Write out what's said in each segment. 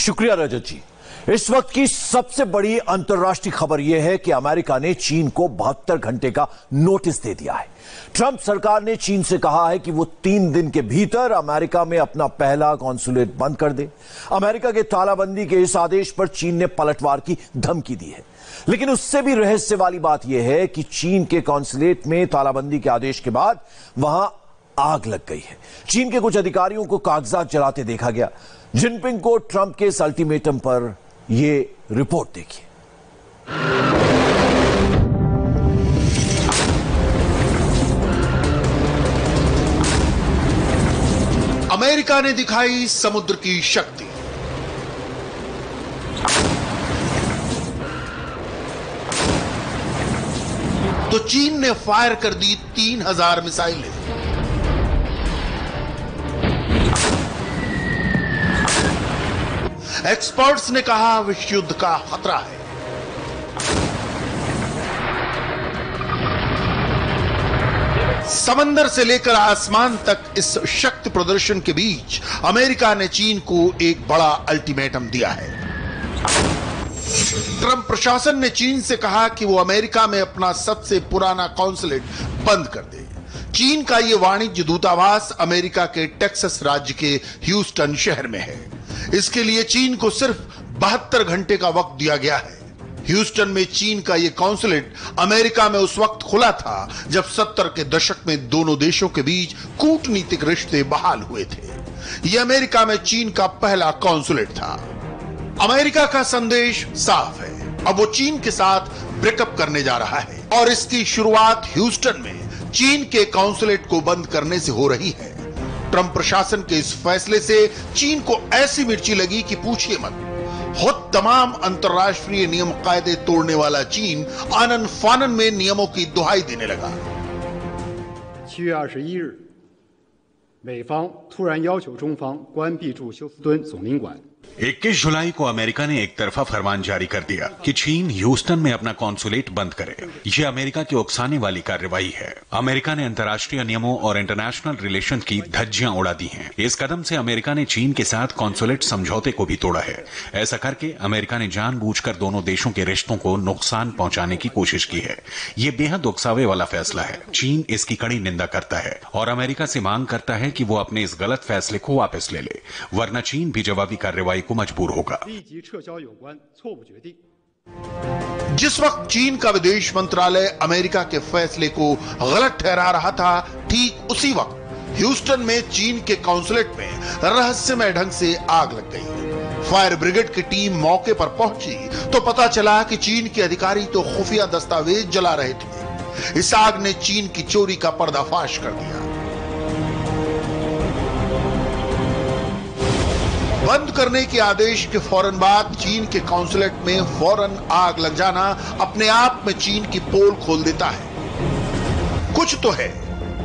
शुक्रिया रजत जी। इस वक्त की सबसे बड़ी अंतर्राष्ट्रीय खबर यह है कि अमेरिका ने चीन को 72 घंटे का नोटिस दे दिया है। ट्रंप सरकार ने चीन से कहा है कि वो 3 दिन के भीतर अमेरिका में अपना पहला कॉन्सुलेट बंद कर दे। अमेरिका के तालाबंदी के इस आदेश पर चीन ने पलटवार की धमकी दी है। लेकिन उससे भी रहस्य वाली बात यह है कि चीन के कॉन्सुलेट में तालाबंदी के आदेश के बाद वहां आग लग गई है। चीन के कुछ अधिकारियों को कागजात जलाते देखा गया। जिनपिंग को ट्रंप के इस अल्टीमेटम पर यह रिपोर्ट देखिए। अमेरिका ने दिखाई समुद्र की शक्ति। तो चीन ने फायर कर दी 3000 मिसाइलें। एक्सपर्ट्स ने कहा विश्व युद्ध का खतरा है। समंदर से लेकर आसमान तक इस शक्ति प्रदर्शन के बीच अमेरिका ने चीन को एक बड़ा अल्टीमेटम दिया है। ट्रंप प्रशासन ने चीन से कहा कि वो अमेरिका में अपना सबसे पुराना कॉन्सुलेट बंद कर दे। चीन का यह वाणिज्य दूतावास अमेरिका के टेक्सास राज्य के ह्यूस्टन शहर में है। इसके लिए चीन को सिर्फ 72 घंटे का वक्त दिया गया है। ह्यूस्टन में चीन का यह कॉन्सुलेट अमेरिका में उस वक्त खुला था जब 70 के दशक में दोनों देशों के बीच कूटनीतिक रिश्ते बहाल हुए थे। यह अमेरिका में चीन का पहला कॉन्सुलेट था। अमेरिका का संदेश साफ है, अब वो चीन के साथ ब्रेकअप करने जा रहा है और इसकी शुरुआत ह्यूस्टन में चीन के कॉन्सुलेट को बंद करने से हो रही है। ट्रंप प्रशासन के इस फैसले से चीन को ऐसी मिर्ची लगी कि पूछिए मत। खुद तमाम अंतर्राष्ट्रीय नियम कायदे तोड़ने वाला चीन आनन फानन में नियमों की दुहाई देने लगा। 7月21日，美方突然要求中方关闭驻休斯敦总领馆。 21 जुलाई को अमेरिका ने एक तरफा फरमान जारी कर दिया कि चीन ह्यूस्टन में अपना कॉन्सुलेट बंद करे। यह अमेरिका की उकसाने वाली कार्रवाई है। अमेरिका ने अंतर्राष्ट्रीय नियमों और इंटरनेशनल रिलेशन की धज्जियां उड़ा दी हैं। इस कदम से अमेरिका ने चीन के साथ कॉन्सुलेट समझौते को भी तोड़ा है। ऐसा करके अमेरिका ने जानबूझकर दोनों देशों के रिश्तों को नुकसान पहुंचाने की कोशिश की है। यह बेहद उकसावे वाला फैसला है। चीन इसकी कड़ी निंदा करता है और अमेरिका से मांग करता है कि वो अपने इस गलत फैसले को वापस ले ले, वरना चीन भी जवाबी कार्रवाई को मजबूर होगा। जिस वक्त चीन का विदेश मंत्रालय अमेरिका के फैसले को गलत ठहरा रहा था, ठीक उसी वक्त ह्यूस्टन में चीन के कॉन्सुलेट में रहस्यमय ढंग से आग लग गई। फायर ब्रिगेड की टीम मौके पर पहुंची तो पता चला कि चीन के अधिकारी तो खुफिया दस्तावेज जला रहे थे। इस आग ने चीन की चोरी का पर्दाफाश कर दिया। बंद करने के आदेश के फौरन बाद चीन के कॉन्सुलेट में फौरन आग लग जाना अपने आप में चीन की पोल खोल देता है। कुछ तो है,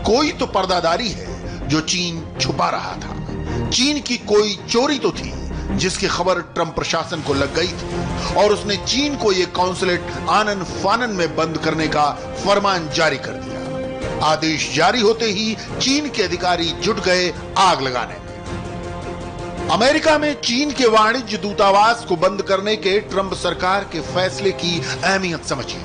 कोई तो पर्दादारी है जो चीन छुपा रहा था। चीन की कोई चोरी तो थी जिसकी खबर ट्रंप प्रशासन को लग गई थी और उसने चीन को यह कॉन्सुलेट आनन फानन में बंद करने का फरमान जारी कर दिया। आदेश जारी होते ही चीन के अधिकारी जुट गए आग लगाने। अमेरिका में चीन के वाणिज्य दूतावास को बंद करने के ट्रंप सरकार के फैसले की अहमियत समझिए।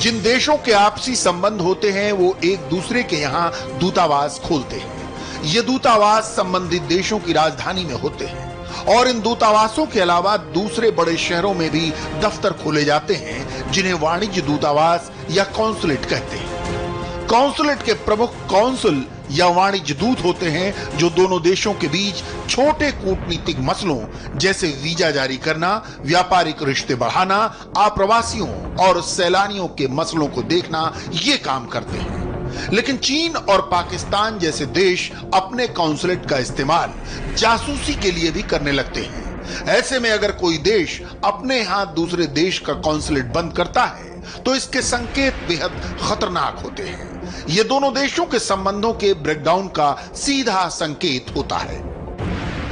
जिन देशों के आपसी संबंध होते हैं वो एक दूसरे के यहां दूतावास खोलते हैं। ये दूतावास संबंधित देशों की राजधानी में होते हैं और इन दूतावासों के अलावा दूसरे बड़े शहरों में भी दफ्तर खोले जाते हैं जिन्हें वाणिज्य दूतावास या कॉन्सुलेट कहते हैं। कॉन्सुलेट के प्रमुख कौंसल या वाणिज्य दूत होते हैं जो दोनों देशों के बीच छोटे कूटनीतिक मसलों जैसे वीजा जारी करना, व्यापारिक रिश्ते बढ़ाना, आप्रवासियों और सैलानियों के मसलों को देखना ये काम करते हैं। लेकिन चीन और पाकिस्तान जैसे देश अपने कॉन्सुलेट का इस्तेमाल जासूसी के लिए भी करने लगते हैं। ऐसे में अगर कोई देश अपने यहां दूसरे देश का कॉन्सुलेट बंद करता है तो इसके संकेत बेहद खतरनाक होते हैं। ये दोनों देशों के संबंधों के ब्रेकडाउन का सीधा संकेत होता है।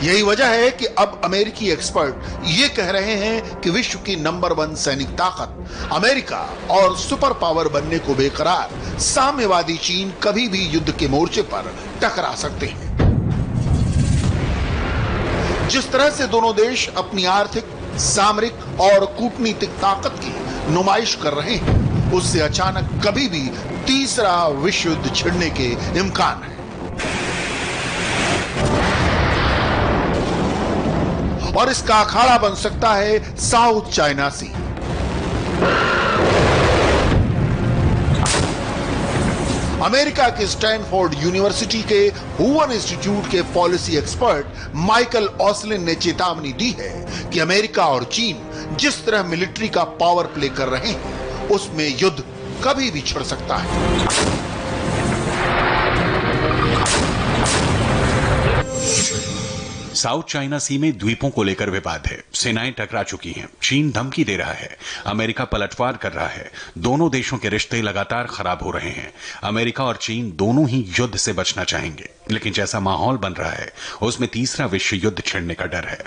यही वजह है कि अब अमेरिकी एक्सपर्ट ये कह रहे हैं कि विश्व की नंबर 1 सैनिक ताकत अमेरिका और सुपर पावर बनने को बेकरार साम्यवादी चीन कभी भी युद्ध के मोर्चे पर टकरा सकते हैं। जिस तरह से दोनों देश अपनी आर्थिक, सामरिक और कूटनीतिक ताकत की नुमाइश कर रहे हैं, उससे अचानक कभी भी तीसरा विश्व युद्ध छिड़ने के इम्कान है। और इसका अखाड़ा बन सकता है साउथ चाइना सी। अमेरिका के स्टैनफोर्ड यूनिवर्सिटी के हुवन इंस्टीट्यूट के पॉलिसी एक्सपर्ट माइकल ऑसलिन ने चेतावनी दी है कि अमेरिका और चीन जिस तरह मिलिट्री का पावर प्ले कर रहे हैं, उसमें युद्ध कभी भी छिड़ सकता है। साउथ चाइना सी में द्वीपों को लेकर विवाद है। सेनाएं टकरा चुकी हैं। चीन धमकी दे रहा है, अमेरिका पलटवार कर रहा है। दोनों देशों के रिश्ते लगातार खराब हो रहे हैं। अमेरिका और चीन दोनों ही युद्ध से बचना चाहेंगे, लेकिन जैसा माहौल बन रहा है उसमें तीसरा विश्व युद्ध छिड़ने का डर है।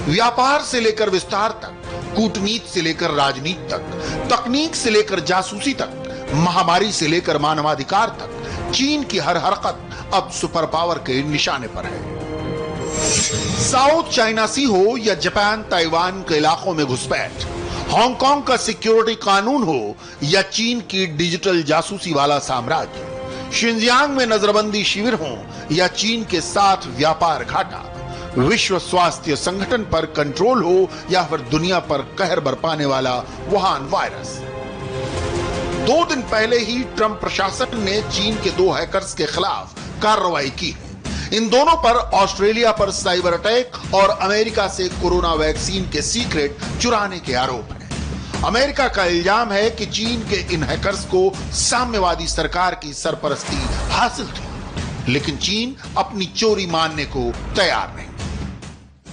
व्यापार से लेकर विस्तार तक, कूटनीति से लेकर राजनीति तक, तकनीक से लेकर जासूसी तक, महामारी से लेकर मानवाधिकार तक, चीन की हर हरकत अब सुपर पावर के निशाने पर है। साउथ चाइना सी हो या जापान ताइवान के इलाकों में घुसपैठ, हांगकांग का सिक्योरिटी कानून हो या चीन की डिजिटल जासूसी वाला साम्राज्य, शिनजियांग में नजरबंदी शिविर हो या चीन के साथ व्यापार घाटा, विश्व स्वास्थ्य संगठन पर कंट्रोल हो या फिर दुनिया पर कहर बरपाने वाला वुहान वायरस। 2 दिन पहले ही ट्रंप प्रशासन ने चीन के 2 हैकर्स के खिलाफ कार्रवाई की। इन दोनों पर ऑस्ट्रेलिया पर साइबर अटैक और अमेरिका से कोरोना वैक्सीन के सीक्रेट चुराने के आरोप हैं। अमेरिका का इल्जाम है कि चीन के इन हैकर्स को साम्यवादी सरकार की सरपरस्ती हासिल थी, लेकिन चीन अपनी चोरी मानने को तैयार नहीं।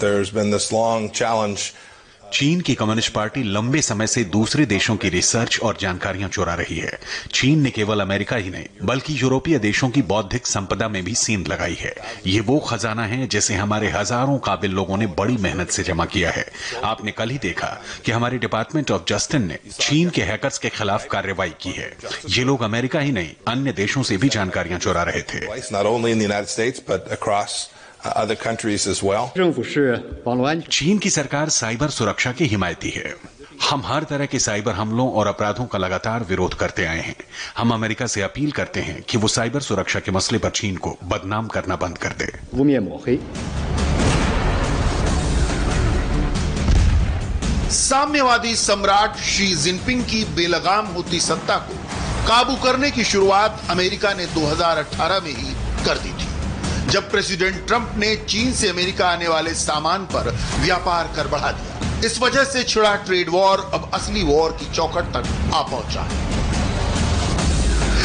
There's been this long challenge. चीन की कम्युनिस्ट पार्टी लंबे समय से दूसरे देशों की रिसर्च और जानकारियां चुरा रही है। चीन ने केवल अमेरिका ही नहीं बल्कि यूरोपीय देशों की बौद्धिक संपदा में भी सींध लगाई है। ये वो खजाना है जिसे हमारे हजारों काबिल लोगों ने बड़ी मेहनत से जमा किया है। आपने कल ही देखा कि हमारे डिपार्टमेंट ऑफ जस्टिस ने चीन के हैकर्स के खिलाफ कार्रवाई की है। ये लोग अमेरिका ही नहीं अन्य देशों से भी जानकारियां चुरा रहे थे। Not only in the United States, but across other countries as well. चीन की सरकार साइबर सुरक्षा की हिमायती है। हम हर तरह के साइबर हमलों और अपराधों का लगातार विरोध करते आए हैं। हम अमेरिका से अपील करते हैं कि वो साइबर सुरक्षा के मसले पर चीन को बदनाम करना बंद कर दे। साम्यवादी सम्राट शी जिनपिंग की बेलगाम होती सत्ता को काबू करने की शुरुआत अमेरिका ने 2018 में ही कर दी थी, जब प्रेसिडेंट ट्रंप ने चीन से अमेरिका आने वाले सामान पर व्यापार कर बढ़ा दिया। इस वजह से छिड़ा ट्रेड वॉर अब असली वॉर की चौखट तक आ पहुंचा है।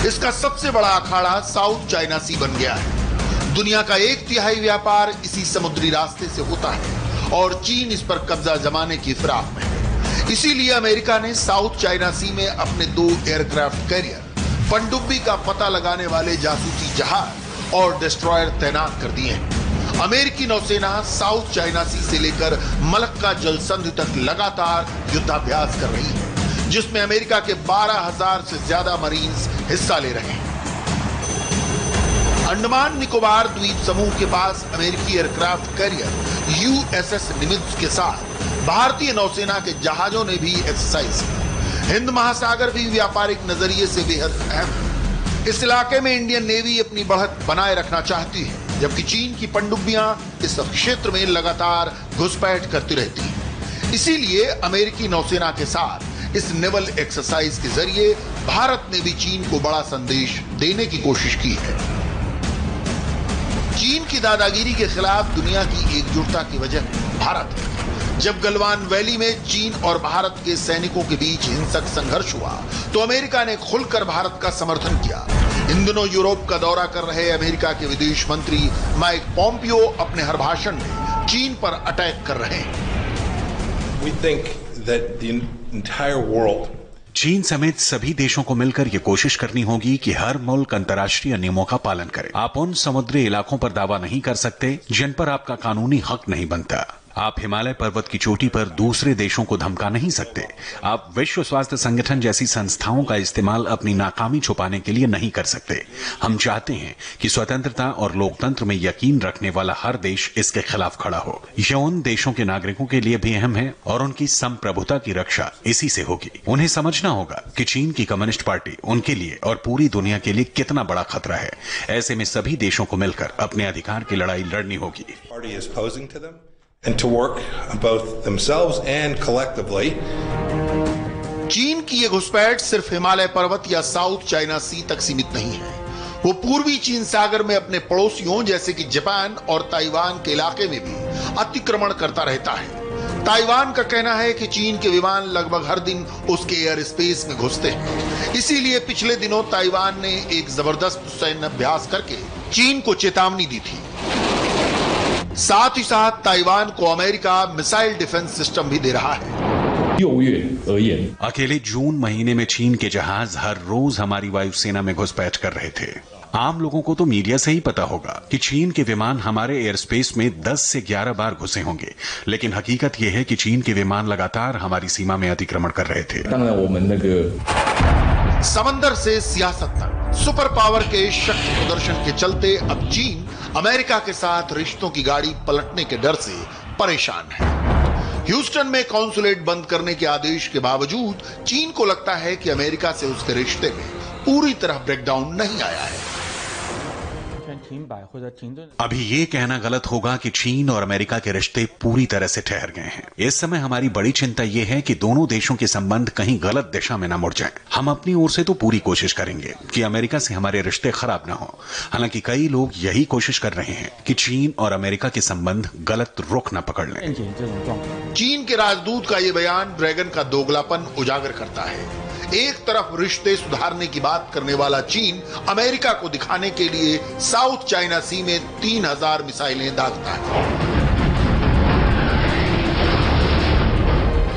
इसका सबसे बड़ा अखाड़ा साउथ चाइना सी बन गया है। दुनिया का 1/3 व्यापार इसी समुद्री रास्ते से होता है और चीन इस पर कब्जा जमाने की फिराक में है। इसीलिए अमेरिका ने साउथ चाइना सी में अपने 2 एयरक्राफ्ट कैरियर, पनडुब्बी का पता लगाने वाले जासूसी जहाज और डिस्ट्रॉयर तैनात कर दिए हैं। अमेरिकी नौसेना साउथ चाइना सी से लेकर मलक्का जलसंधि तक लगातार युद्धाभ्यास कर रही है, जिसमें अमेरिका के 12,000 से ज्यादा मरीन्स हिस्सा ले रहे हैं। अंडमान निकोबार द्वीप समूह के पास अमेरिकी एयरक्राफ्ट कैरियर यूएसएस निमित्ज के साथ भारतीय नौसेना के जहाजों ने भी एक्सरसाइज की। हिंद महासागर भी व्यापारिक नजरिए से बेहद अहम है। इस इलाके में इंडियन नेवी अपनी बढ़त बनाए रखना चाहती है, जबकि चीन की पनडुब्बियां इस क्षेत्र में लगातार घुसपैठ करती रहती हैं। इसीलिए अमेरिकी नौसेना के साथ इस नेवल एक्सरसाइज के जरिए भारत ने भी चीन को बड़ा संदेश देने की कोशिश की है। चीन की दादागिरी के खिलाफ दुनिया की एकजुटता की वजह भारत है। जब गलवान वैली में चीन और भारत के सैनिकों के बीच हिंसक संघर्ष हुआ तो अमेरिका ने खुलकर भारत का समर्थन किया। इन दिनों यूरोप का दौरा कर रहे अमेरिका के विदेश मंत्री माइक पोम्पियो अपने हर भाषण में चीन पर अटैक कर रहे हैं। We think that the entire world चीन समेत सभी देशों को मिलकर ये कोशिश करनी होगी कि हर मुल्क अंतर्राष्ट्रीय नियमों का पालन करे। आप उन समुद्री इलाकों पर दावा नहीं कर सकते जिन पर आपका कानूनी हक नहीं बनता। आप हिमालय पर्वत की चोटी पर दूसरे देशों को धमका नहीं सकते। आप विश्व स्वास्थ्य संगठन जैसी संस्थाओं का इस्तेमाल अपनी नाकामी छुपाने के लिए नहीं कर सकते। हम चाहते हैं कि स्वतंत्रता और लोकतंत्र में यकीन रखने वाला हर देश इसके खिलाफ खड़ा हो। यह उन देशों के नागरिकों के लिए भी अहम है और उनकी संप्रभुता की रक्षा इसी से होगी। उन्हें समझना होगा कि चीन की कम्युनिस्ट पार्टी उनके लिए और पूरी दुनिया के लिए कितना बड़ा खतरा है। ऐसे में सभी देशों को मिलकर अपने अधिकार की लड़ाई लड़नी होगी। And to work both themselves and collectively. चीन की ये घुसपैठ सिर्फ हिमालय पर्वत या साउथ चाइना सी तक सीमित नहीं है। वो पूर्वी चीन सागर में अपने पड़ोसियों जैसे कि जापान और ताइवान के इलाके में भी अतिक्रमण करता रहता है। ताइवान का कहना है कि चीन के विमान लगभग हर दिन उसके एयर स्पेस में घुसते हैं। इसीलिए पिछले दिनों ताइवान ने एक जबरदस्त सैन्य अभ्यास करके चीन को चेतावनी दी थी। साथ ही साथ ताइवान को अमेरिका मिसाइल डिफेंस सिस्टम भी दे रहा है। अकेले जून महीने में चीन के जहाज हर रोज हमारी वायुसेना में घुसपैठ कर रहे थे। आम लोगों को तो मीडिया से ही पता होगा कि चीन के विमान हमारे एयर स्पेस में 10 से 11 बार घुसे होंगे, लेकिन हकीकत यह है कि चीन के विमान लगातार हमारी सीमा में अतिक्रमण कर रहे थे। समंदर से सियासत तक सुपर पावर के शक्ति प्रदर्शन के चलते अब चीन अमेरिका के साथ रिश्तों की गाड़ी पलटने के डर से परेशान है। ह्यूस्टन में कॉन्सुलेट बंद करने के आदेश के बावजूद चीन को लगता है कि अमेरिका से उसके रिश्ते में पूरी तरह ब्रेकडाउन नहीं आया है। अभी ये कहना गलत होगा कि चीन और अमेरिका के रिश्ते पूरी तरह से ठहर गए हैं। इस समय हमारी बड़ी चिंता ये है कि दोनों देशों के संबंध कहीं गलत दिशा में न मुड़ जाएं। हम अपनी ओर से तो पूरी कोशिश करेंगे कि अमेरिका से हमारे रिश्ते खराब न हो। हालांकि कई लोग यही कोशिश कर रहे हैं कि चीन और अमेरिका के संबंध गलत रुख न पकड़ लें। चीन के राजदूत का यह बयान ड्रैगन का दोगलापन उजागर करता है। एक तरफ रिश्ते सुधारने की बात करने वाला चीन अमेरिका को दिखाने के लिए साउथ चाइना सी में 3000 मिसाइलें दागता है।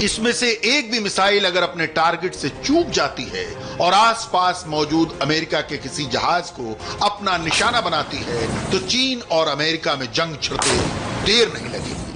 इसमें से एक भी मिसाइल अगर अपने टारगेट से चूक जाती है और आसपास मौजूद अमेरिका के किसी जहाज को अपना निशाना बनाती है तो चीन और अमेरिका में जंग छिड़ते देर नहीं लगेगी।